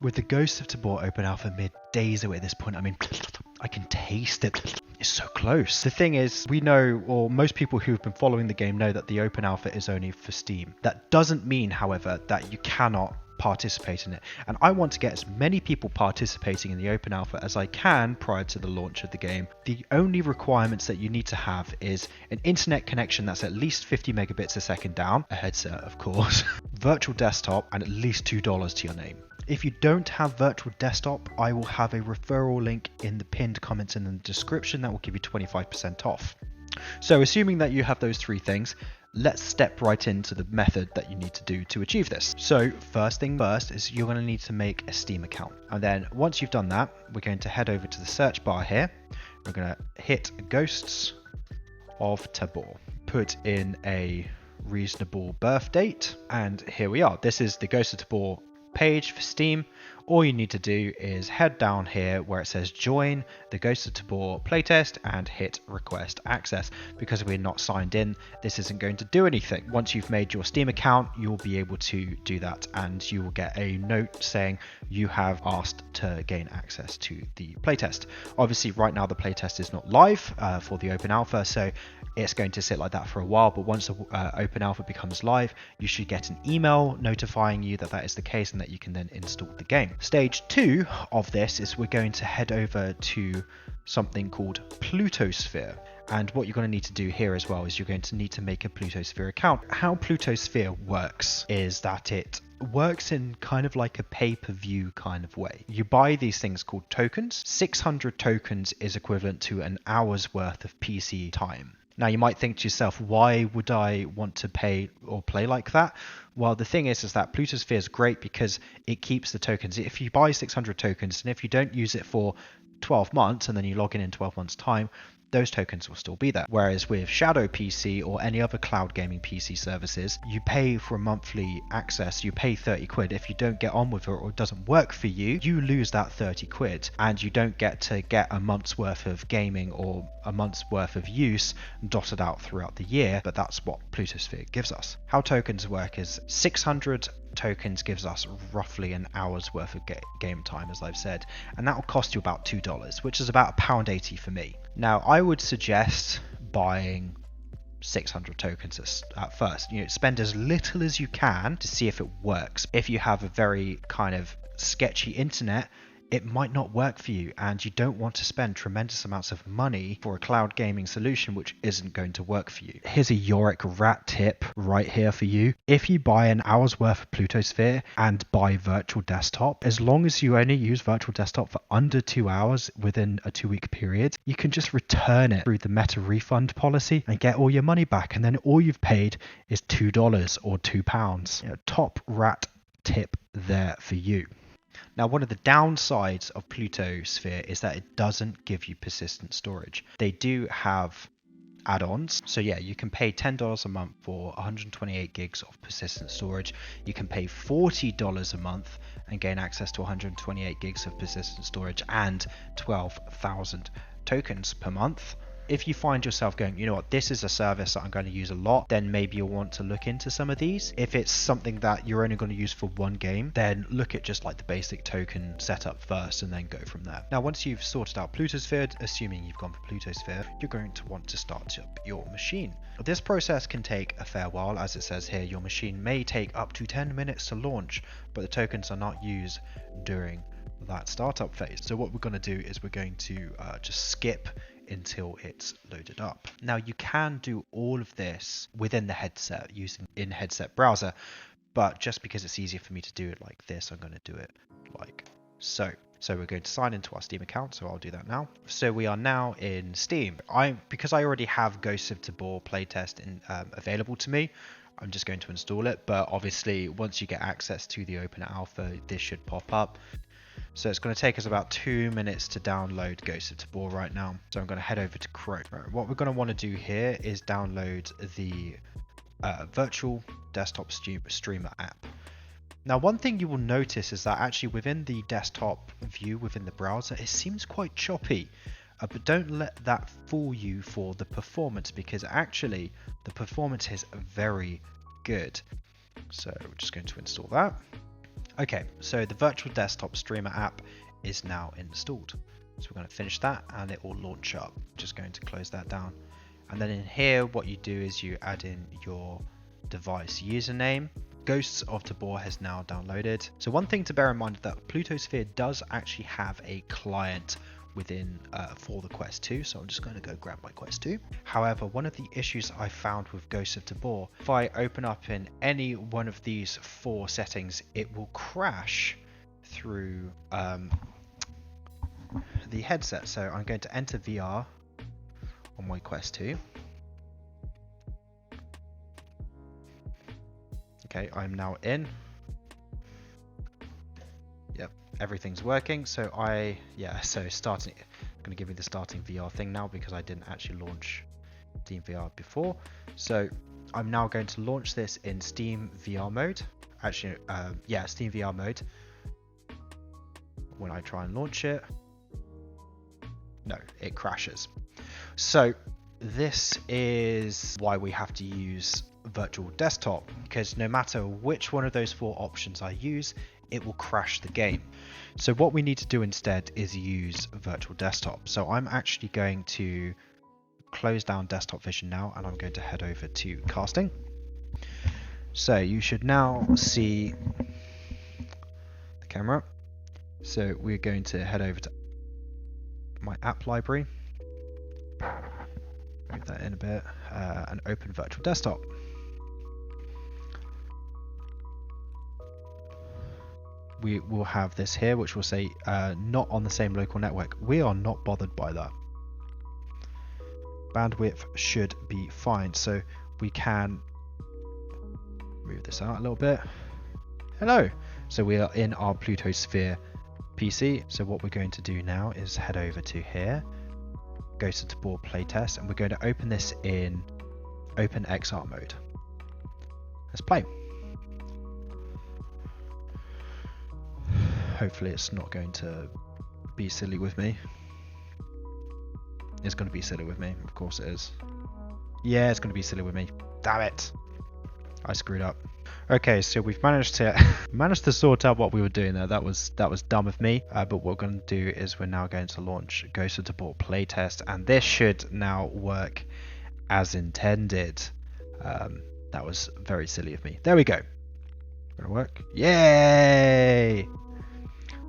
With the Ghost of Tabor open alpha mere days away at this point, I mean, I can taste it. It's so close. The thing is, we know, or most people who have been following the game know, that the open alpha is only for Steam. That doesn't mean, however, that you cannot participate in it. And I want to get as many people participating in the open alpha as I can prior to the launch of the game. The only requirements that you need to have is an internet connection that's at least 50 megabits a second down, a headset of course, virtual desktop, and at least $2 to your name. If you don't have virtual desktop, I will have a referral link in the pinned comments in the description that will give you 25% off. So assuming that you have those three things, let's step right into the method that you need to do to achieve this. So first thing first is you're going to need to make a Steam account. And then once you've done that, we're going to head over to the search bar here. We're going to hit Ghosts of Tabor, put in a reasonable birth date, and here we are. This is the Ghosts of Tabor page for Steam. All you need to do is head down here where it says join the Ghosts of Tabor playtest and hit request access. Because we're not signed in, this isn't going to do anything. Once you've made your Steam account, you'll be able to do that, and you will get a note saying you have asked to gain access to the playtest. Obviously right now the playtest is not live for the open alpha, so it's going to sit like that for a while, but once the open alpha becomes live, you should get an email notifying you that that is the case and that you can then install the game. Stage 2 of this is we're going to head over to something called Plutosphere. And what you're going to need to do here as well is you're going to need to make a Plutosphere account. How Plutosphere works is that it works in kind of like a pay-per-view kind of way. You buy these things called tokens. 600 tokens is equivalent to an hour's worth of PC time. Now you might think to yourself, why would I want to pay or play like that? Well, the thing is that Plutosphere is great because it keeps the tokens. If you buy 600 tokens and if you don't use it for 12 months and then you log in 12 months time, those tokens will still be there. Whereas with Shadow PC or any other cloud gaming PC services, you pay for a monthly access, you pay 30 quid. If you don't get on with it or it doesn't work for you, you lose that 30 quid and you don't get to get a month's worth of gaming or a month's worth of use dotted out throughout the year. But that's what Plutosphere gives us. How tokens work is 600 tokens gives us roughly an hour's worth of game time, as I've said, and that will cost you about $2, which is about £1.80 for me. Now I would suggest buying 600 tokens at first. Spend as little as you can to see if it works. If you have a very kind of sketchy internet, it might not work for you, and you don't want to spend tremendous amounts of money for a cloud gaming solution which isn't going to work for you. Here's a Yorick rat tip right here for you. If you buy an hour's worth of Plutosphere and buy virtual desktop, as long as you only use virtual desktop for under 2 hours within a 2-week period, you can just return it through the meta refund policy and get all your money back, and then all you've paid is $2 or £2. Top rat tip there for you. Now, one of the downsides of Plutosphere is that it doesn't give you persistent storage. They do have add-ons. So yeah, you can pay $10 a month for 128 gigs of persistent storage. You can pay $40 a month and gain access to 128 gigs of persistent storage and 12,000 tokens per month. If you find yourself going, you know what, this is a service that I'm going to use a lot, then maybe you'll want to look into some of these. If it's something that you're only going to use for one game, then look at just like the basic token setup first and then go from there. Now, once you've sorted out Plutosphere, assuming you've gone for Plutosphere, you're going to want to start up your machine. This process can take a fair while. As it says here, your machine may take up to 10 minutes to launch, but the tokens are not used during that startup phase. So what we're going to do is we're going to just skip until it's loaded up. Now you can do all of this within the headset using in-headset browser, but just because it's easier for me to do it like this, I'm going to do it like so. So we're going to sign into our Steam account, so I'll do that now. So we are now in Steam. Because I already have Ghosts of Tabor playtest available to me, I'm just going to install it, but obviously once you get access to the open alpha, this should pop up. So it's going to take us about 2 minutes to download Ghosts of Tabor right now. So I'm going to head over to Chrome. Right, what we're going to want to do here is download the virtual desktop streamer app. Now, one thing you will notice is that actually within the desktop view within the browser, it seems quite choppy. But don't let that fool you for the performance, because actually the performance is very good. So we're just going to install that. Okay, so the virtual desktop streamer app is now installed. So we're going to finish that and it will launch up. Just going to close that down. And then in here, what you do is you add in your device username. Ghosts of Tabor has now downloaded. So one thing to bear in mind is that Plutosphere does actually have a client within for the Quest 2, so I'm just going to go grab my Quest 2. However, one of the issues I found with Ghosts of Tabor, if I open up in any one of these 4 settings, it will crash through the headset. So I'm going to enter VR on my Quest 2. Okay, I'm now in. Yep, everything's working. So starting, I'm going to give you the starting VR thing now because I didn't actually launch Steam VR before. So I'm now going to launch this in Steam VR mode. Actually, Steam VR mode. When I try and launch it, no, it crashes. So this is why we have to use virtual desktop, because no matter which one of those 4 options I use, it will crash the game. So what we need to do instead is use virtual desktop. So I'm actually going to close down desktop vision now, and I'm going to head over to casting. So you should now see the camera. So we're going to head over to my app library, move that in a bit, and open virtual desktop. We will have this here which will say not on the same local network. We are not bothered by that. Bandwidth should be fine, so we can move this out a little bit. Hello, so we are in our Plutosphere PC. So what we're going to do now is head over to here, go to Tabor playtest, and we're going to open this in OpenXR mode. Let's play. Hopefully it's not going to be silly with me. It's going to be silly with me, of course it is. Yeah, it's going to be silly with me. Damn it! I screwed up. Okay, so we've managed to sort out what we were doing there. That was dumb of me. But what we're going to do is we're now going to launch Ghost of Tabor playtest, and this should now work as intended. That was very silly of me. There we go. Gonna work. Yay!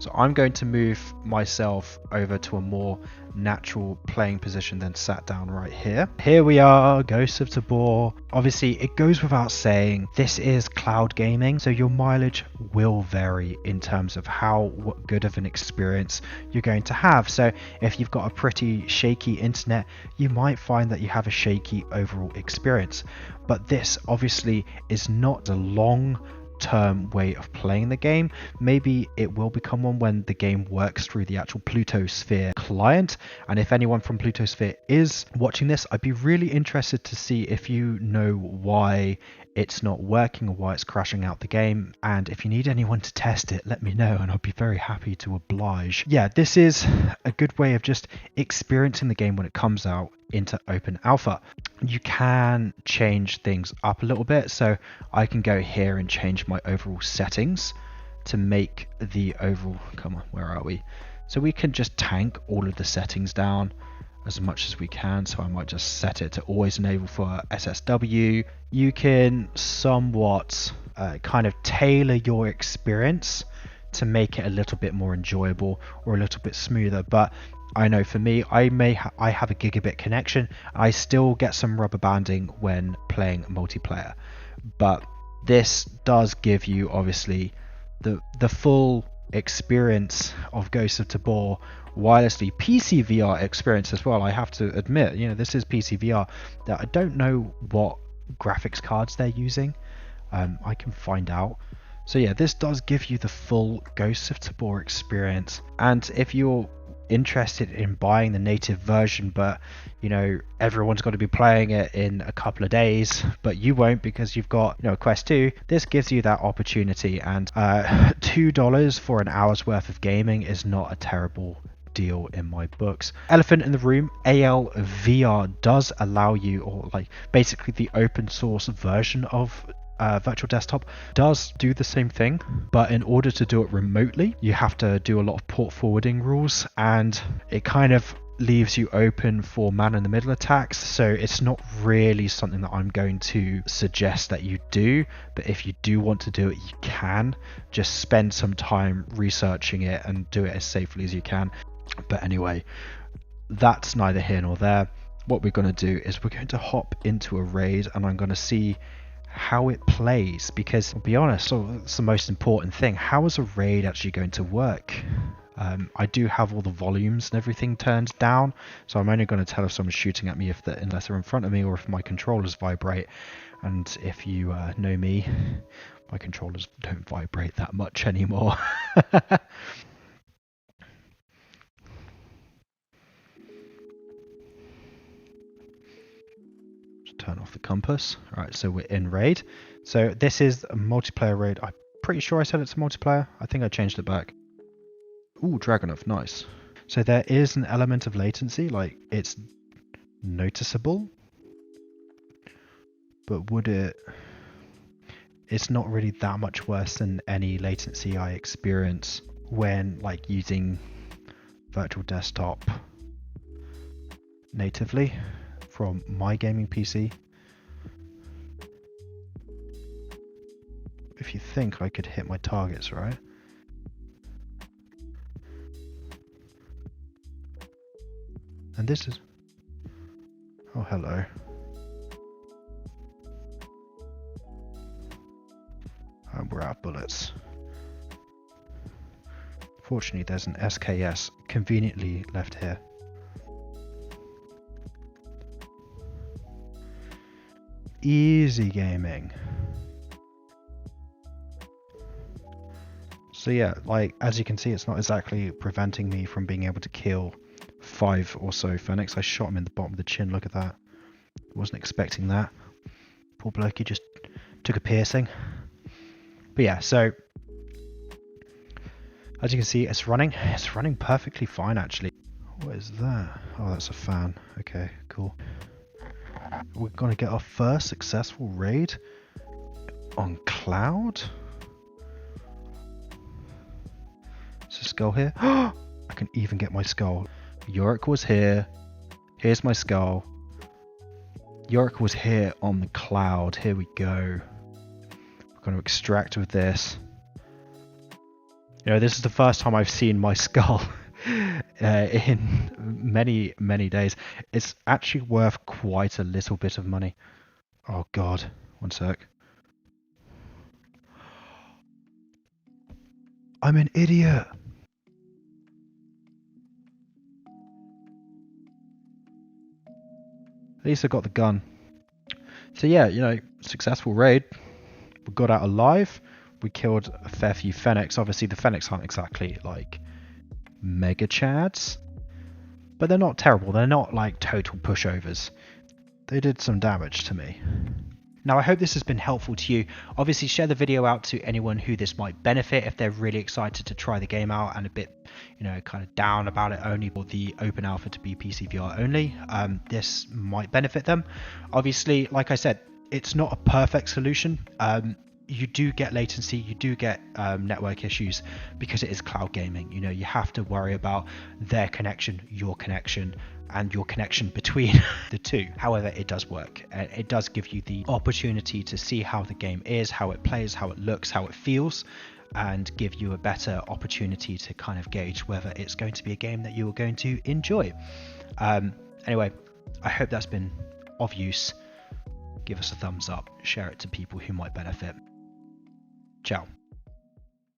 So I'm going to move myself over to a more natural playing position, then sat down right here. Here we are, Ghosts of Tabor. Obviously, it goes without saying, this is cloud gaming, so your mileage will vary in terms of how good of an experience you're going to have. So if you've got a pretty shaky internet, you might find that you have a shaky overall experience. But this obviously is not a long-term way of playing the game. Maybe it will become one when the game works through the actual Plutosphere client, and if anyone from Plutosphere is watching this, I'd be really interested to see if you know why it's not working or why it's crashing out the game, and if you need anyone to test it, let me know and I'll be very happy to oblige. Yeah, this is a good way of just experiencing the game when it comes out into open alpha. You can change things up a little bit, so I can go here and change my overall settings to make the overall, come on, where are we? So we can just tank all of the settings down as much as we can. So I might just set it to always enable for SSW. You can somewhat kind of tailor your experience to make it a little bit more enjoyable or a little bit smoother. But I know for me, I have a gigabit connection. I still get some rubber banding when playing multiplayer, but this does give you obviously the full experience of Ghosts of Tabor wirelessly. PC VR experience as well. I have to admit, you know, this is PC VR. That I don't know what graphics cards they're using. I can find out. So yeah, this does give you the full Ghosts of Tabor experience. And if you're interested in buying the native version, but you know everyone's got to be playing it in a couple of days, but you won't because you've got, you know, Quest 2, this gives you that opportunity. And $2 for an hour's worth of gaming is not a terrible deal in my books. Elephant in the room, ALVR does allow you, or like basically the open source version of virtual desktop does do the same thing, but in order to do it remotely, you have to do a lot of port forwarding rules, and it kind of leaves you open for man-in-the-middle attacks. So it's not really something that I'm going to suggest that you do, but if you do want to do it, you can. Just spend some time researching it and do it as safely as you can. But anyway, that's neither here nor there. What we're going to do is we're going to hop into a raid, and I'm going to see how it plays, because I'll be honest, it's the most important thing. How is a raid actually going to work? I do have all the volumes and everything turned down, so I'm only going to tell if someone's shooting at me unless they're in front of me, or if my controllers vibrate. And if you know me, my controllers don't vibrate that much anymore. Just turn off the compass. Alright, so we're in raid. So this is a multiplayer raid. I'm pretty sure I said it's multiplayer. I think I changed it back. Ooh, Dragonov, nice. So there is an element of latency, like it's noticeable, but it's not really that much worse than any latency I experience when like using virtual desktop natively from my gaming PC. If you think I could hit my targets, right? And this is... Oh, hello. And we're out of bullets. Fortunately, there's an SKS conveniently left here. Easy gaming. So yeah, like, as you can see, it's not exactly preventing me from being able to kill 5 or so Phoenix. I shot him in the bottom of the chin, look at that. Wasn't expecting that. Poor bloke, he just took a piercing. But yeah, so as you can see, it's running perfectly fine actually. What is that? Oh, that's a fan. Okay, cool. We're gonna get our first successful raid on cloud. Is a skull here? I can even get my skull. Yorick was here. Here's my skull. Yorick was here on the cloud. Here we go. We're going to extract with this. You know, this is the first time I've seen my skull in many, many days. It's actually worth quite a little bit of money. Oh god, one sec. I'm an idiot. At least I got the gun. So yeah, you know, successful raid. We got out alive. We killed a fair few Fennecs. Obviously the Fennecs aren't exactly like mega chads, but they're not terrible. They're not like total pushovers. They did some damage to me. Now I hope this has been helpful to you. Obviously share the video out to anyone who this might benefit if they're really excited to try the game out and a bit, you know, kind of down about it only for the open alpha to be PC VR only. This might benefit them. Obviously, like I said, it's not a perfect solution. You do get latency, you do get network issues because it is cloud gaming. You know, you have to worry about their connection, your connection, and your connection between the two. However, it does work. It does give you the opportunity to see how the game is, how it plays, how it looks, how it feels, and give you a better opportunity to kind of gauge whether it's going to be a game that you are going to enjoy. Anyway, I hope that's been of use. Give us a thumbs up, share it to people who might benefit. Ciao.